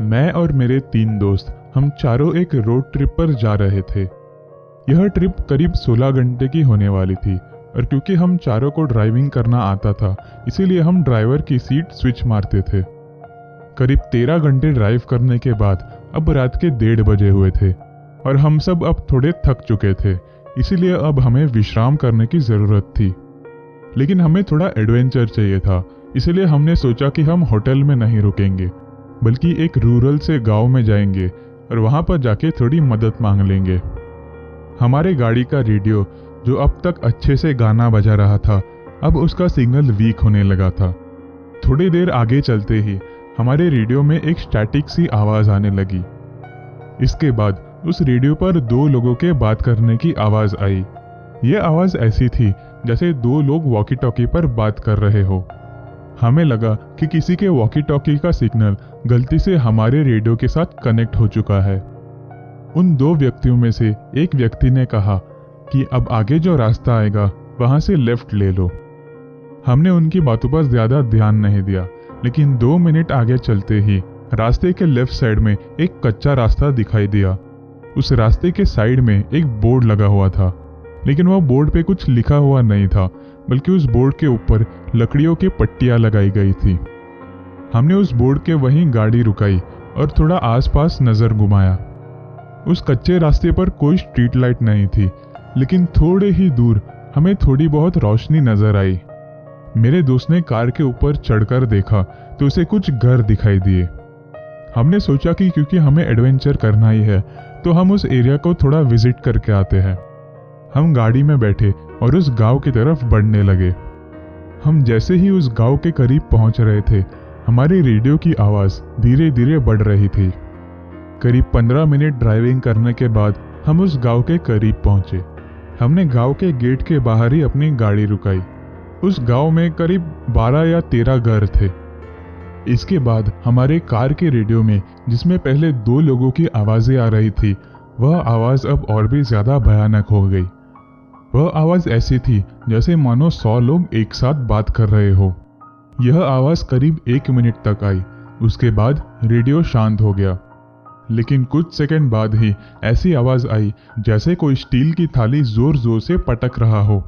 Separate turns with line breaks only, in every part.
मैं और मेरे 3 दोस्त हम चारों एक रोड ट्रिप पर जा रहे थे। यह ट्रिप करीब 16 घंटे की होने वाली थी और क्योंकि हम चारों को ड्राइविंग करना आता था इसीलिए हम ड्राइवर की सीट स्विच मारते थे। करीब 13 घंटे ड्राइव करने के बाद अब रात के 1:30 बजे हुए थे और हम सब अब थोड़े थक चुके थे, इसीलिए अब हमें विश्राम करने की ज़रूरत थी। लेकिन हमें थोड़ा एडवेंचर चाहिए था, इसलिए हमने सोचा कि हम होटल में नहीं रुकेंगे बल्कि एक रूरल से गांव में जाएंगे और वहां पर जाके थोड़ी मदद मांग लेंगे। हमारे गाड़ी का रेडियो जो अब तक अच्छे से गाना बजा रहा था, अब उसका सिग्नल वीक होने लगा था। थोड़ी देर आगे चलते ही हमारे रेडियो में एक स्टैटिक सी आवाज़ आने लगी। इसके बाद उस रेडियो पर 2 लोगों के बात करने की आवाज़ आई। ये आवाज़ ऐसी थी जैसे 2 लोग वॉकी टॉकी पर बात कर रहे हो। हमें लगा कि किसी के वॉकी टॉकी का सिग्नल गलती से हमारे रेडियो के साथ कनेक्ट हो चुका है। उन 2 व्यक्तियों में से एक व्यक्ति ने कहा कि अब आगे जो रास्ता आएगा वहां से लेफ्ट ले लो। हमने उनकी बातों पर ज्यादा ध्यान नहीं दिया, लेकिन 2 मिनट आगे चलते ही रास्ते के लेफ्ट साइड में एक कच्चा रास्ता दिखाई दिया। उस रास्ते के साइड में एक बोर्ड लगा हुआ था, लेकिन वह बोर्ड पे कुछ लिखा हुआ नहीं था, बल्कि उस बोर्ड के ऊपर लकड़ियों की पट्टियां लगाई गई थी। हमने उस बोर्ड के वहीं गाड़ी रुकाई और थोड़ा आसपास नजर घुमाया। उस कच्चे रास्ते पर कोई स्ट्रीट लाइट नहीं थी, लेकिन थोड़े ही दूर हमें थोड़ी बहुत रोशनी नजर आई। मेरे दोस्त ने कार के ऊपर चढ़कर देखा तो उसे कुछ घर दिखाई दिए। हमने सोचा कि क्योंकि हमें एडवेंचर करना ही है तो हम उस एरिया को थोड़ा विजिट करके आते हैं। हम गाड़ी में बैठे और उस गांव की तरफ बढ़ने लगे। हम जैसे ही उस गांव के करीब पहुंच रहे थे, हमारे रेडियो की आवाज़ धीरे धीरे बढ़ रही थी। करीब 15 मिनट ड्राइविंग करने के बाद हम उस गांव के करीब पहुंचे। हमने गांव के गेट के बाहर ही अपनी गाड़ी रुकाई। उस गांव में करीब 12 या 13 घर थे। इसके बाद हमारे कार के रेडियो में जिसमें पहले 2 लोगों की आवाज़ें आ रही थी, वह आवाज़ अब और भी ज़्यादा भयानक हो गई। वह आवाज़ ऐसी थी जैसे मानो 100 लोग एक साथ बात कर रहे हो। यह आवाज़ करीब 1 मिनट तक आई। उसके बाद रेडियो शांत हो गया, लेकिन कुछ सेकंड बाद ही ऐसी आवाज़ आई जैसे कोई स्टील की थाली जोर जोर से पटक रहा हो।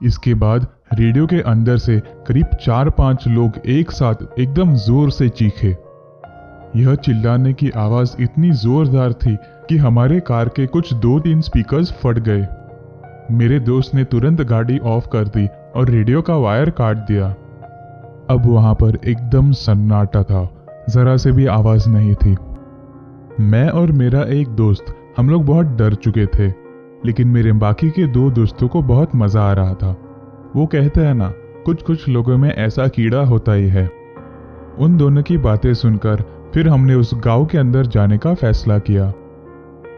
इसके बाद रेडियो के अंदर से करीब 4-5 लोग एक साथ एकदम जोर से चीखे। यह चिल्लाने की आवाज़ इतनी जोरदार थी कि हमारे कार के कुछ 2-3 स्पीकर्स फट गए। मेरे दोस्त ने तुरंत गाड़ी ऑफ कर दी और रेडियो का वायर काट दिया। अब वहां पर एकदम सन्नाटा था, जरा से भी आवाज़ नहीं थी। मैं और मेरा एक दोस्त हम लोग बहुत डर चुके थे, लेकिन मेरे बाकी के 2 दोस्तों को बहुत मज़ा आ रहा था। वो कहते हैं ना, कुछ लोगों में ऐसा कीड़ा होता ही है। उन दोनों की बातें सुनकर फिर हमने उस गांव के अंदर जाने का फैसला किया।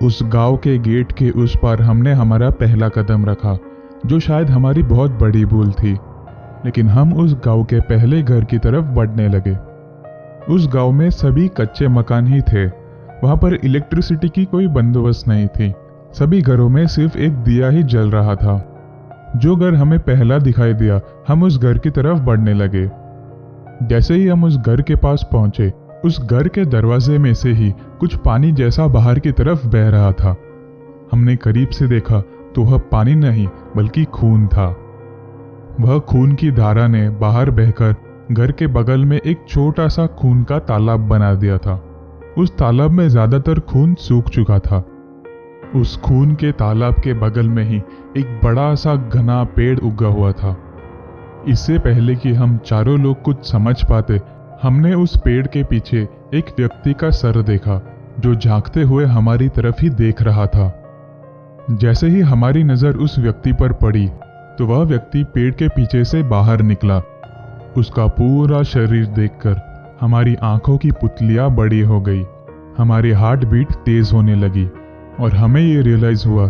उस गांव के गेट के उस पार हमने हमारा पहला कदम रखा, जो शायद हमारी बहुत बड़ी भूल थी, लेकिन हम उस गांव के पहले घर की तरफ बढ़ने लगे। उस गांव में सभी कच्चे मकान ही थे। वहां पर इलेक्ट्रिसिटी की कोई बंदोबस्त नहीं थी। सभी घरों में सिर्फ एक दिया ही जल रहा था। जो घर हमें पहला दिखाई दिया, हम उस घर की तरफ बढ़ने लगे। जैसे ही हम उस घर के पास पहुंचे, उस घर के दरवाजे में से ही कुछ पानी जैसा बाहर की तरफ बह रहा था। हमने करीब से देखा तो वह पानी नहीं बल्कि खून था। वह खून की धारा ने बाहर बहकर घर के बगल में एक छोटा सा खून का तालाब बना दिया था। उस तालाब में ज्यादातर खून सूख चुका था। उस खून के तालाब के बगल में ही एक बड़ा सा घना पेड़ उगा हुआ था। इससे पहले कि हम चारों लोग कुछ समझ पाते, हमने उस पेड़ के पीछे एक व्यक्ति का सर देखा, जो झांकते हुए हमारी तरफ ही देख रहा था। जैसे ही हमारी नजर उस व्यक्ति पर पड़ी, तो वह व्यक्ति पेड़ के पीछे से बाहर निकला। उसका पूरा शरीर देखकर हमारी आंखों की पुतलियां बड़ी हो गई। हमारी हार्ट बीट तेज होने लगी और हमें ये रियलाइज हुआ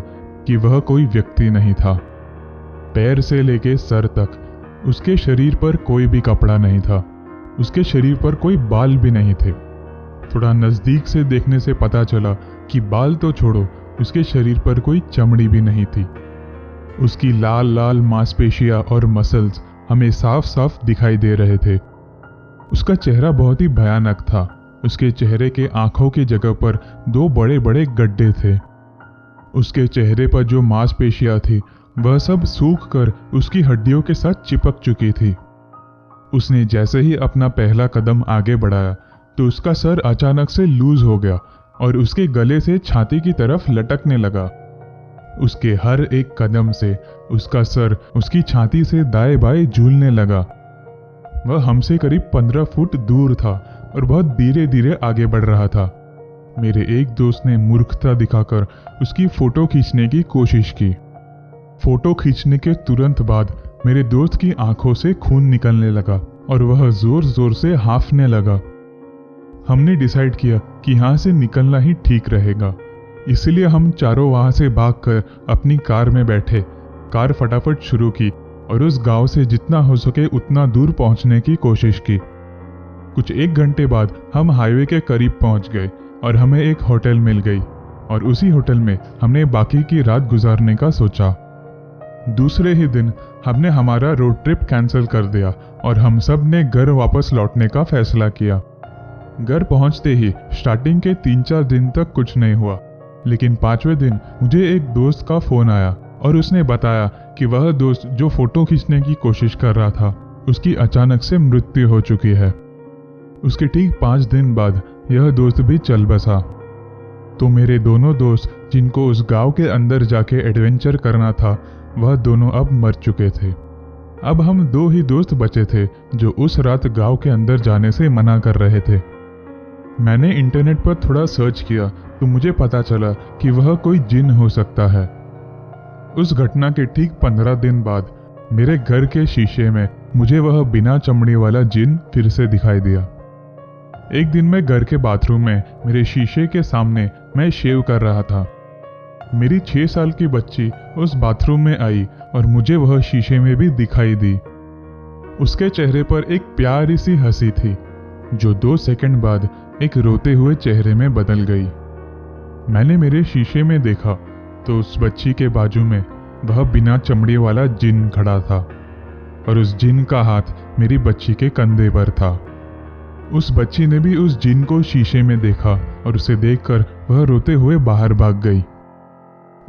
कि वह कोई व्यक्ति नहीं था। पैर से लेके सर तक उसके शरीर पर कोई भी कपड़ा नहीं था। उसके शरीर पर कोई बाल भी नहीं थे। थोड़ा नजदीक से देखने से पता चला कि बाल तो छोड़ो, उसके शरीर पर कोई चमड़ी भी नहीं थी। उसकी लाल लाल मांसपेशियां और मसल्स हमें साफ साफ दिखाई दे रहे थे। उसका चेहरा बहुत ही भयानक था। उसके चेहरे के आंखों की जगह पर 2 बड़े बड़े गड्ढे थे। उसके चेहरे पर जो मांसपेशियां थी वह सब सूख कर उसकी हड्डियों के साथ चिपक चुकी थी। उसने जैसे ही अपना पहला कदम आगे बढ़ाया तो उसका सर अचानक से लूज हो गया और उसके गले से छाती की तरफ लटकने लगा। उसके हर एक कदम से उसका सर उसकी छाती से दाएं बाएं झूलने लगा। वह हमसे करीब 15 फुट दूर था और बहुत धीरे धीरे आगे बढ़ रहा था। मेरे एक दोस्त ने मूर्खता दिखाकर उसकी फोटो खींचने की कोशिश की। फोटो खींचने के तुरंत बाद मेरे दोस्त की आंखों से खून निकलने लगा और वह जोर जोर से हांफने लगा। हमने डिसाइड किया कि यहाँ से निकलना ही ठीक रहेगा, इसलिए हम चारों वहां से भागकर अपनी कार में बैठे। कार फटाफट शुरू की और उस गांव से जितना हो सके उतना दूर पहुंचने की कोशिश की। कुछ 1 घंटे बाद हम हाईवे के करीब पहुंच गए और हमें एक होटल मिल गई और उसी होटल में हमने बाकी की रात गुजारने का सोचा। दूसरे ही दिन हमने हमारा रोड ट्रिप कैंसिल कर दिया और हम सब ने घर वापस लौटने का फैसला किया। घर पहुंचते ही स्टार्टिंग के 3-4 दिन तक कुछ नहीं हुआ, लेकिन 5वें दिन मुझे एक दोस्त का फोन आया और उसने बताया कि वह दोस्त जो फोटो खींचने की कोशिश कर रहा था उसकी अचानक से मृत्यु हो चुकी है। उसके ठीक 5 दिन बाद यह दोस्त भी चल बसा। तो मेरे दोनों दोस्त जिनको उस गांव के अंदर जाके एडवेंचर करना था वह दोनों अब मर चुके थे। अब हम 2 ही दोस्त बचे थे जो उस रात गांव के अंदर जाने से मना कर रहे थे। मैंने इंटरनेट पर थोड़ा सर्च किया तो मुझे पता चला कि वह कोई जिन हो सकता है। उस घटना के ठीक 15 दिन बाद मेरे घर के शीशे में मुझे वह बिना चमड़ी वाला जिन फिर से दिखाई दिया। एक दिन मैं घर के बाथरूम में मेरे शीशे के सामने मैं शेव कर रहा था। मेरी 6 साल की बच्ची उस बाथरूम में आई और मुझे वह शीशे में भी दिखाई दी। उसके चेहरे पर एक प्यारी सी हंसी थी जो 2 सेकंड बाद एक रोते हुए चेहरे में बदल गई। मैंने मेरे शीशे में देखा तो उस बच्ची के बाजू में वह बिना चमड़ी वाला जिन खड़ा था और उस जिन का हाथ मेरी बच्ची के कंधे पर था। उस बच्ची ने भी उस जिन को शीशे में देखा और उसे देखकर वह रोते हुए बाहर भाग गई।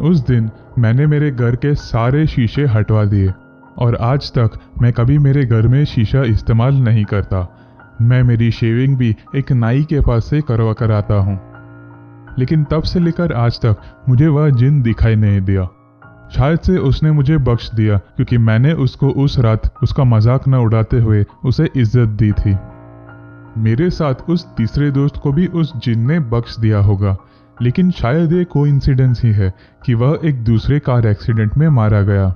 उस दिन मैंने मेरे घर के सारे शीशे हटवा दिए और आज तक मैं कभी मेरे घर में शीशा इस्तेमाल नहीं करता। मैं मेरी शेविंग भी एक नाई के पास से करवा कर आता हूँ, लेकिन तब से लेकर आज तक मुझे वह जिन दिखाई नहीं दिया। शायद से उसने मुझे बख्श दिया क्योंकि मैंने उसको उस रात उसका मजाक न उड़ाते हुए उसे इज्जत दी थी। मेरे साथ उस तीसरे दोस्त को भी उस जिन ने बख्श दिया होगा, लेकिन शायद ये कोइंसिडेंस ही है कि वह एक दूसरे कार एक्सीडेंट में मारा गया।